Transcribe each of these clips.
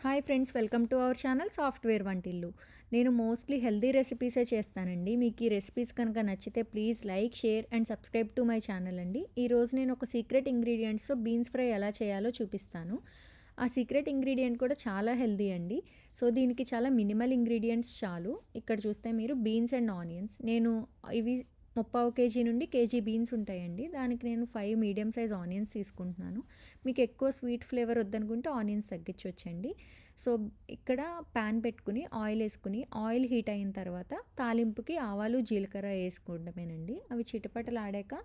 Hi friends, welcome to our channel software వంటిల్లు. నేను mostly healthy రెసిపీసే చేస్తానండి. మీకు ఈ రెసిపీస్ కనుక నచ్చితే please like, share and subscribe to my channel అండి. ఈరోజు నేను ఒక సీక్రెట్ ఇంగ్రీడియంట్స్తో బీన్స్ ఫ్రై ఎలా చేయాలో చూపిస్తాను. ఆ సీక్రెట్ ఇంగ్రీడియంట్ కూడా చాలా హెల్దీ అండి. సో దీనికి చాలా మినిమల్ ఇంగ్రీడియంట్స్ చాలు. ఇక్కడ చూస్తే మీరు బీన్స్ అండ్ ఆనియన్స్, నేను ఇవి 30 కేజీ నుండి కేజీ బీన్స్ ఉంటాయండి. దానికి నేను 5 మీడియం సైజ్ ఆనియన్స్ తీసుకుంటున్నాను. మీకు ఎక్కువ స్వీట్ ఫ్లేవర్ వద్దనుకుంటే ఆనియన్స్ తగ్గించవచ్చండి. సో ఇక్కడ ప్యాన్ పెట్టుకుని ఆయిల్ వేసుకుని, ఆయిల్ హీట్ అయిన తర్వాత తాలింపుకి ఆవాలు జీలకర్ర వేసుకోవడమేనండి. అవి చిటపటలాడాక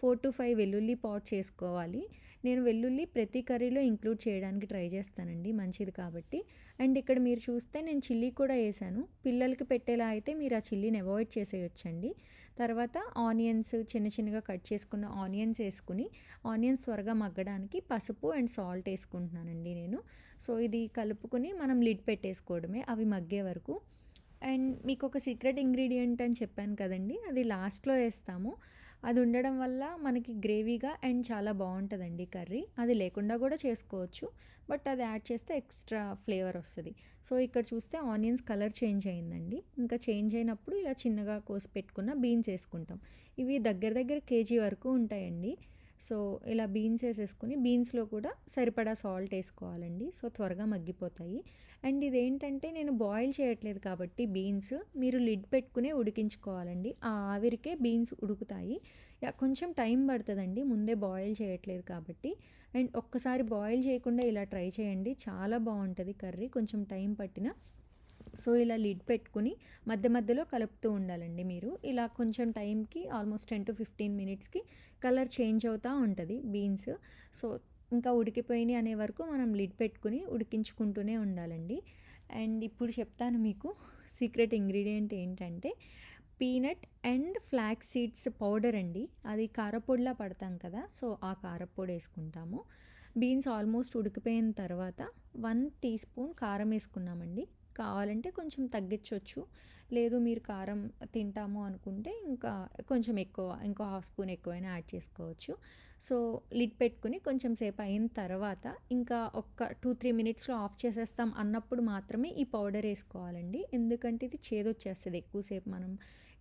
4 to 5 వెల్లుల్లి పాట్స్ వేసుకోవాలి. నేను వెల్లుల్లి ప్రతి కర్రీలో ఇంక్లూడ్ చేయడానికి ట్రై చేస్తానండి, మంచిది కాబట్టి. అండ్ ఇక్కడ మీరు చూస్తే నేను చిల్లీ కూడా వేసాను. పిల్లలకి పెట్టేలా అయితే మీరు ఆ చిల్లీని అవాయిడ్ చేసేయొచ్చండి. తర్వాత ఆనియన్స్ చిన్న చిన్నగా కట్ చేసుకున్న ఆనియన్స్ వేసుకుని, ఆనియన్స్ త్వరగా మగ్గడానికి పసుపు అండ్ సాల్ట్ వేసుకుంటున్నానండి నేను. సో ఇది కలుపుకొని మనం లిడ్ పెట్టేసుకోవడమే అవి మగ్గే వరకు. అండ్ మీకు ఒక సీక్రెట్ ఇంగ్రీడియంట్ అని చెప్పాను కదండి, అది లాస్ట్లో వేస్తాము. అది ఉండడం వల్ల మనకి గ్రేవీగా అండ్ చాలా బాగుంటుందండి కర్రీ. అది లేకుండా కూడా చేసుకోవచ్చు, బట్ అది యాడ్ చేస్తే ఎక్స్ట్రా ఫ్లేవర్ వస్తుంది. సో ఇక్కడ చూస్తే ఆనియన్స్ కలర్ చేంజ్ అయిందండి. ఇంకా చేంజ్ అయినప్పుడు ఇలా చిన్నగా కోసి పెట్టుకున్న బీన్స్ వేసుకుంటాం. ఇవి దగ్గర దగ్గర కేజీ వరకు ఉంటాయండి. సో ఇలా బీన్స్ వేసేసుకుని, బీన్స్లో కూడా సరిపడా సాల్ట్ వేసుకోవాలండి. సో త్వరగా మగ్గిపోతాయి. అండ్ ఇదేంటంటే నేను బాయిల్ చేయట్లేదు కాబట్టి బీన్స్ మీరు లిడ్ పెట్టుకునే ఉడికించుకోవాలండి. ఆ ఆవిరికే బీన్స్ ఉడుకుతాయి. కొంచెం టైం పడుతుందండి, ముందే బాయిల్ చేయట్లేదు కాబట్టి. అండ్ ఒక్కసారి బాయిల్ చేయకుండా ఇలా ట్రై చేయండి, చాలా బాగుంటుంది కర్రీ, కొంచెం టైం పట్టిన. సో ఇలా లిడ్ పెట్టుకుని మధ్య మధ్యలో కలుపుతూ ఉండాలండి మీరు. ఇలా కొంచెం టైంకి ఆల్మోస్ట్ 10 to 15 మినిట్స్కి కలర్ చేంజ్ అవుతూ ఉంటుంది బీన్స్. సో ఇంకా ఉడికిపోయినాయి అనే వరకు మనం లిడ్ పెట్టుకుని ఉడికించుకుంటూనే ఉండాలండి. అండ్ ఇప్పుడు చెప్తాను మీకు సీక్రెట్ ఇంగ్రీడియంట్ ఏంటంటే peanut and flax seeds powder అండి. అది కారపొడిలా పడతాం కదా, సో ఆ కారపొడి వేసుకుంటాము. బీన్స్ ఆల్మోస్ట్ ఉడికిపోయిన తర్వాత 1 టీ స్పూన్ కారం వేసుకున్నామండి. కావాలంటే కొంచెం తగ్గించవచ్చు, లేదు మీరు కారం తింటాము అనుకుంటే ఇంకా కొంచెం ఎక్కువ, ఇంకో హాఫ్ స్పూన్ ఎక్కువైనా యాడ్ చేసుకోవచ్చు. సో లిడ్ పెట్టుకుని కొంచెం సేపు అయిన తర్వాత ఇంకా ఒక 2-3 మినిట్స్లో ఆఫ్ చేసేస్తాం అన్నప్పుడు మాత్రమే ఈ పౌడర్ వేసుకోవాలండి. ఎందుకంటే ఇది చేదొచ్చేస్తుంది ఎక్కువసేపు మనం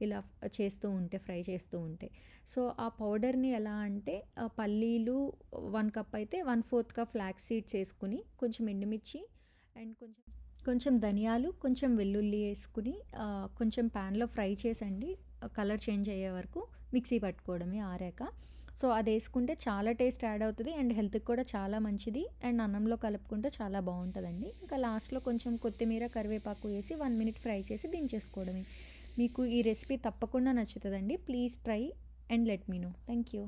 ఇలా చేస్తూ ఉంటే, ఫ్రై చేస్తూ ఉంటే. సో ఆ పౌడర్ని ఎలా అంటే పల్లీలు 1 కప్ అయితే 1/4 కప్ ఫ్లాక్స్ సీడ్స్ వేసుకుని, కొంచెం ఎండుమిర్చి అండ్ కొంచెం కొంచెం ధనియాలు, కొంచెం వెల్లుల్లి వేసుకుని కొంచెం ప్యాన్లో ఫ్రై చేసండి, కలర్ చేంజ్ అయ్యే వరకు మిక్సీ పట్టుకోవడమే ఆరాక. సో అది వేసుకుంటే చాలా టేస్ట్ యాడ్ అవుతుంది అండ్ హెల్త్కి కూడా చాలా మంచిది. అండ్ అన్నంలో కలుపుకుంటే చాలా బాగుంటుందండి. ఇంకా లాస్ట్లో కొంచెం కొత్తిమీర, కరివేపాకు వేసి 1 మినిట్ ఫ్రై చేసి దించేసుకోవడమే. మీకు ఈ రెసిపీ తప్పకుండా నచ్చుతుందండి. Please try and let me know. Thank you.